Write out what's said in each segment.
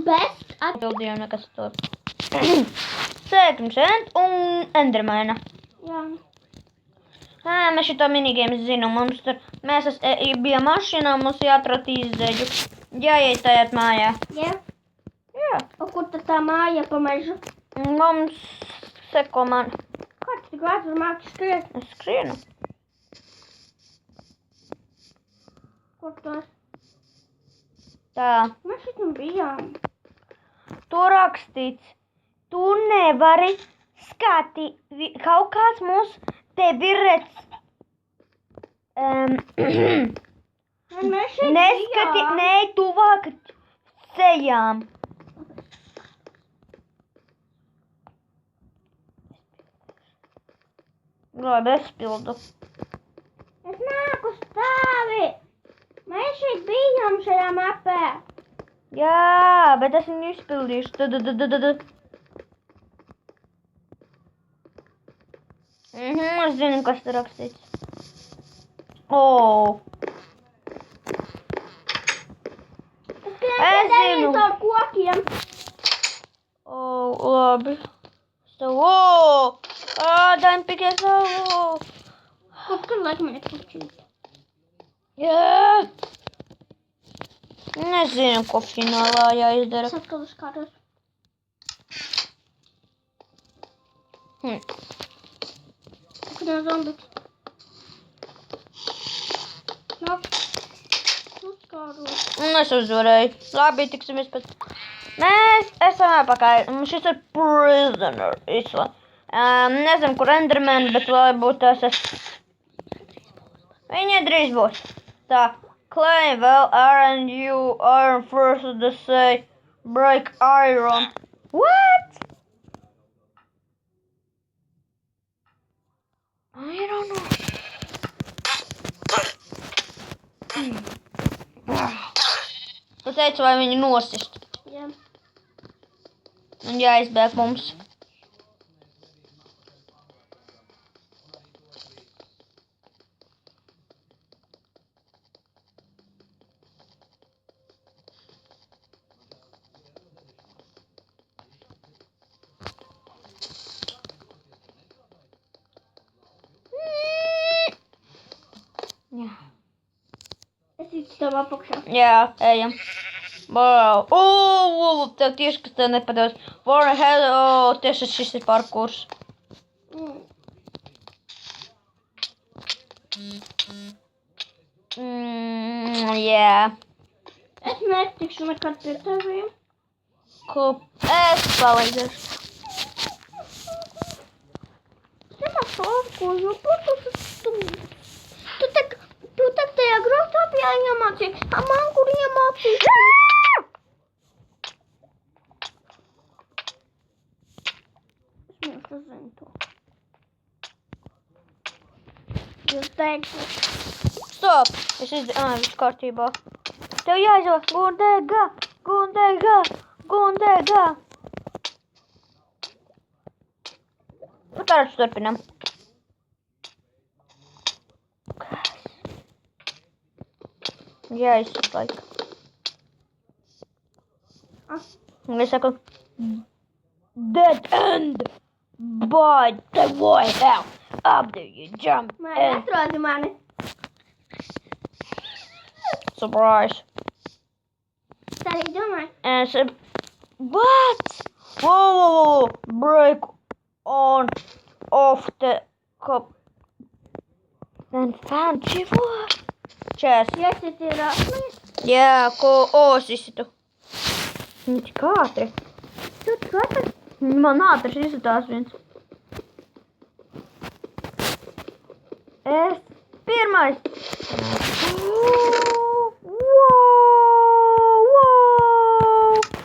Best Atbildījām nekas to. Sēkums un Endermana. Jā. Mēs šito minigēmu zinām. Mēs bijām mašīnā, mums jāatrod izdeģu. Jāiet tajāt mājā. Jā. Jā. Un kur tad tā māja pa mežu? Mums seko man. Kā tu tik ātri māki skriet? Es skrienu. Kur tu esi? Tā. Mēs šitam bijām. Tur rakstīts. Tu nevari skatīt. Kaut kāds mūs tevi redz. Mēs šeit Neskati, bijām. nē, tuvāk sejām. Labi, es pildu. Es nāku uz tavi. Mēs šeit bijām šajā mapē. Jā, bet es viņu izpildīšu. Es zinu, kas tur rakstīts. O. Es zinu. Caur kokiem. O, labi. O, dajam pikies. Kaut kur laikam ir pučīt. Jā. Nezinu, ko finālā jāizdara. Es atkal skatos. Kur jau zombis? Nāk. Uzkāros. Un es uzvarēju. Labi, tiksimies pēc. Mēs esam apakaļ. Šis ir Prisoner Isla. Nezinu, kur Enderman, bet varbūt tas es. Viņa drīz būs. Tā. Claim well, aren't you iron first to say break iron? What? I don't know. Tu teici, vai viņu nosist? Jā. Un jāizbēg mums. Jā. Es īsti tev apakšā. Jā, ejam. Wow. Tev tieši, kas tev nepados. Warren Head, tieši šis ir parkurs. Jā. Es netikšu nekad pie teviem. Ko? Es palīdzēšu. Es parkoju, tu tak tajā grotā jāiemācīja. Man kur iemācīja? Es mīlu zinu to. Jūs teiktu. Stop! Viss kārtībā. Tev jāizvēl. Gundega. Nu, tā turpinām. Jāizsaka. Un es saku, dead end, by the way hell, after you jump Man atrodi mani. Surprise. Tā arī domāju. And I said, what? Whoa, break on off the cup. Then found чего? Сейчас. Iesit ir asmens. Jā, ko osistu. Viņa tik ātri. Tu skaties? Man ātri izsatās viens. Es pirmais. Wow.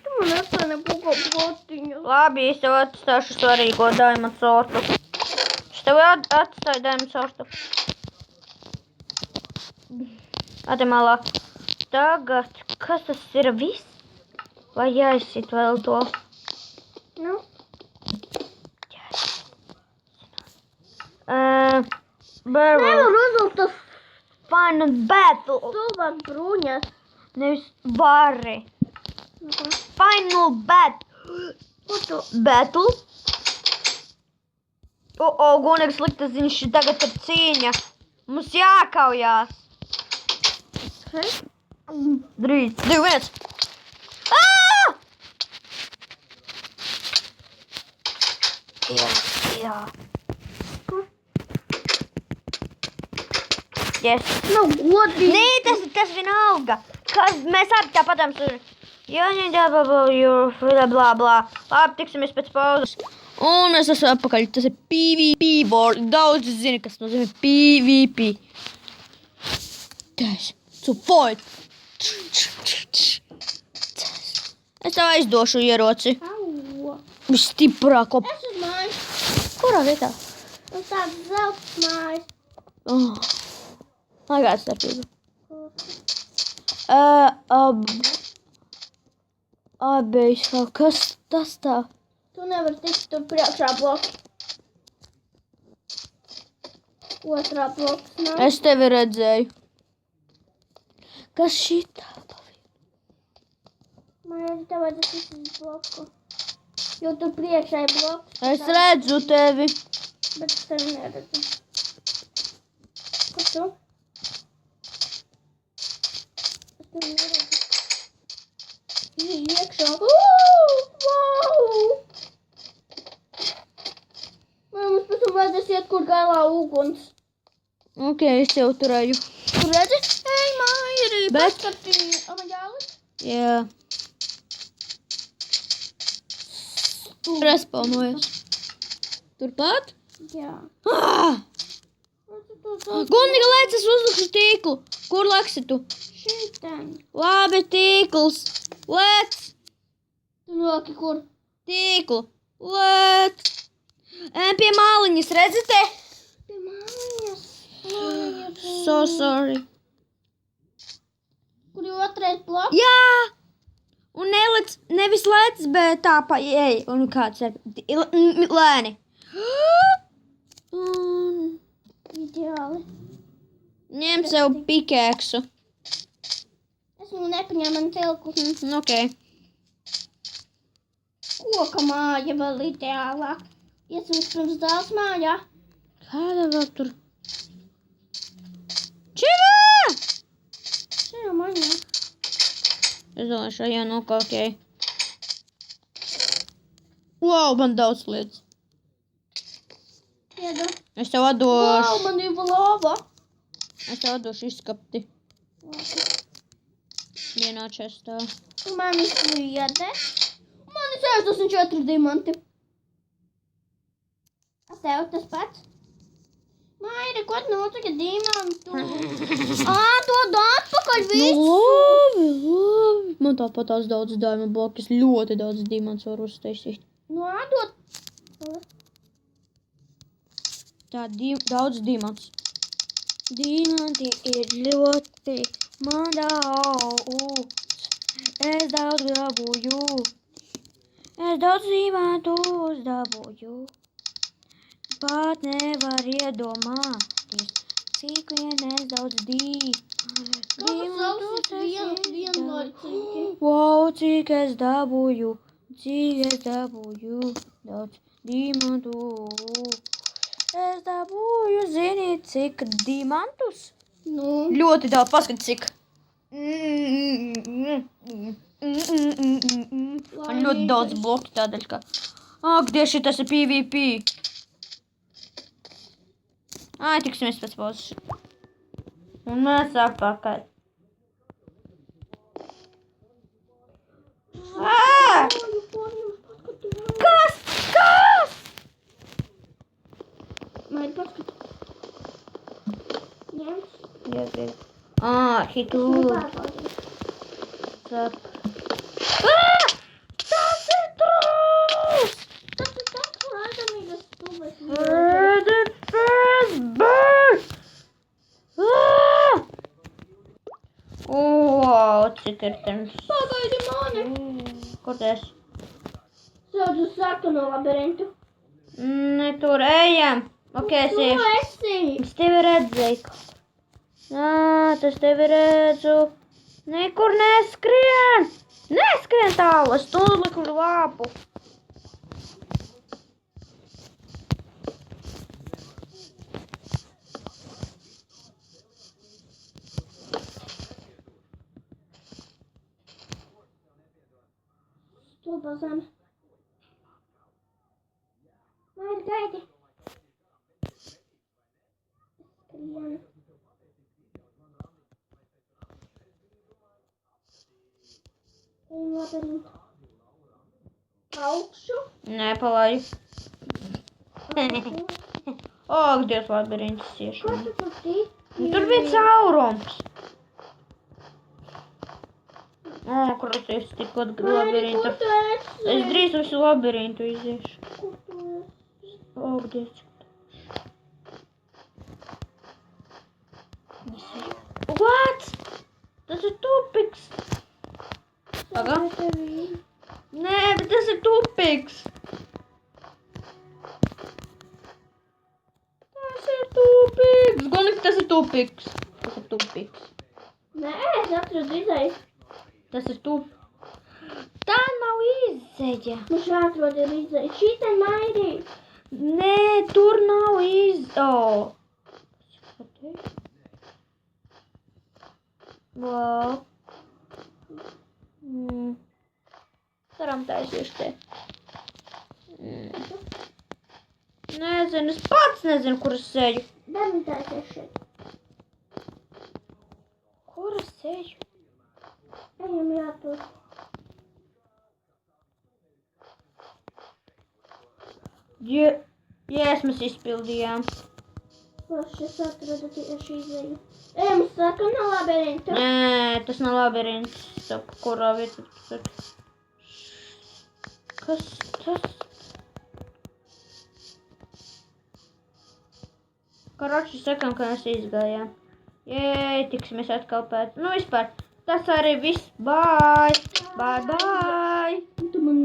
Tu man atstāni puko potiņu. Labi, es tev atstāšu svarīgo diamond sortu. Es tev atstāju diamond sortu. Atamālā. Tagad, kas tas ir viss? Vai jāizsit vēl to? Nu? Barrel. Nevar uzlikt uz final battle. Stulbās bruņas. Nevis vari. Final battle. Gunārs sliktas ziņas, tagad ir cīņa. Mums jākaujās. 3, 2, 1. Jā. Yes. Nav godīgi. Nē, tas vienalga. Kas mēs abi tāpatām tur. Jā, blā, blā. Labi, tiksimies pēc pauzes. Un es esmu atpakaļ. Tas ir PvP war. Daudz zina, kas nozīmē PvP. Dash to fight. Es tev aizdošu ieroci. Au. Visstiprāko. Es uz mājas. Kurā vietā? Uz tādas zeltas mājas. Kāda starpība? Kas tas tā? Tu nevari tikt tur priekšā bloki. Otrā bloks nav. Es tevi redzēju. Kas šitā? Mājas, tev vajadzētu izsist bloku. Jo tur priekšā ir bloks. Es redzu tevi. Bet es tevi neredzu. Kur tu? Es tevi neredzu. Iekšā. Wow! Vai mums pēc tam vajadzēs iet, kur galā uguns? Ok, es tev turēju. Tu redzi? Ej, Mairi, Bet- paskatīji. Amaģāli? Jā. Respawnojas. Turpat? Jā. Gundiga, lēc, es uzlikšu tīklu. Kur laksi tu? Šitan. Labi, tīkls. Lēc. Tu noki kur? Tīklu. Lēc. Pie māliņas, redzate? Pie mājas. So sorry. Kur ir otrais bloks? Jā! Un nelec, nevis lec, bet tā pa ej. Un kāds ir? Lēni. Un Ideāli. ņem sev pikēksu. Es viņu nepaņēmu, man cilku. Ok. Koka māja vēl ideālāk. Iesim pirms dāls mājā. Kāda vēl tur? Čivā! Šajā mājā. Es domāju, šajā ok. Wow, man daudz lietas. Iedu. Es tev Wow, atdošu. man ir lava. Es tev atdošu izskapti. Vienā čestā. Tu man izsliede. Man ir 64 diamanti. A tev tas pats? Mairi, ko tu notika diamantu? To atpakaļ visu. Labi. Man tāpat tās daudz diamond blokus. Ļoti daudz diamonds var uztaisīt. Atdot. Tā, daudz diamonds. Diamanti ir ļoti man daudz. Es daudz dabūju. Es daudz diamantus dabūju. Pat nevar iedomāties, cik vien es daudz Vienlaicīgi. Wow, cik es dabūju daudz diamantu. Es dabūju, zini, cik diamantus? Nu, Ļoti daudz, paskat, cik. Man ļoti daudz bloku tādēļ, ka... Ak, tieši tas ir PvP. Ai, tiksimies pēc pauzes. Un mēs atpakaļ. Kas? Kas? Mairi, paskat. Ņems. Hitu. Tak. Tas ir trūs! Tas ir tāds rādamīgas stūbas. Wow, cik ir tens. Pagaidi mani. Kur tas? Sēdz uz sarkano labirintu. Ne tur ejam. Ok, es Tu iešu. esi. Es tevi redzēju. Tas tevi redzu. Nekur neskrien! Neskrien tālu, es tur liku lāpu. Stulba zeme. Mairi, gaidi. Skrienu. Ejam labirintu. Augšu. Nepalaidu. Ak, Dievs, labirints Ko ciešana. tu tur tiki? Tur bija caurums. Kur es tiku Mairi, kur labirintu. tu esi? Es drīz visu labirintu iziešu. Kur tu esi? Ak, Dievs. What? Tas ir tupiks. Paga. Tevi. Nē, bet tas ir tupiks. Tas ir tupiks. Gonik, tas ir tupiks. Tas ir tupiks. Nē, es atradu izēju. Tas ir Tā nav izzeja. Mums jāatrod ir izēju. Šī te Mairi. Nē, tur nav Wow. Varam taisīšu te. Nezinu, es pats nezinu, kur es seju. Devintais ir šeit. Kur es seju? Ejam jāatrod. Yes, mēs izpildījām. Paši es atradu tieši izēju. Ejam uz sarkanu labirintu. Nē, tas nav labirints. Saka, kurā vietā tas ir? Kas tas? Karoči, sakam, ka mēs izgājām. Jēj, tiksimies atkal pēc. Nu, vispār, tas arī viss. Bye! Bye, bye! Tu man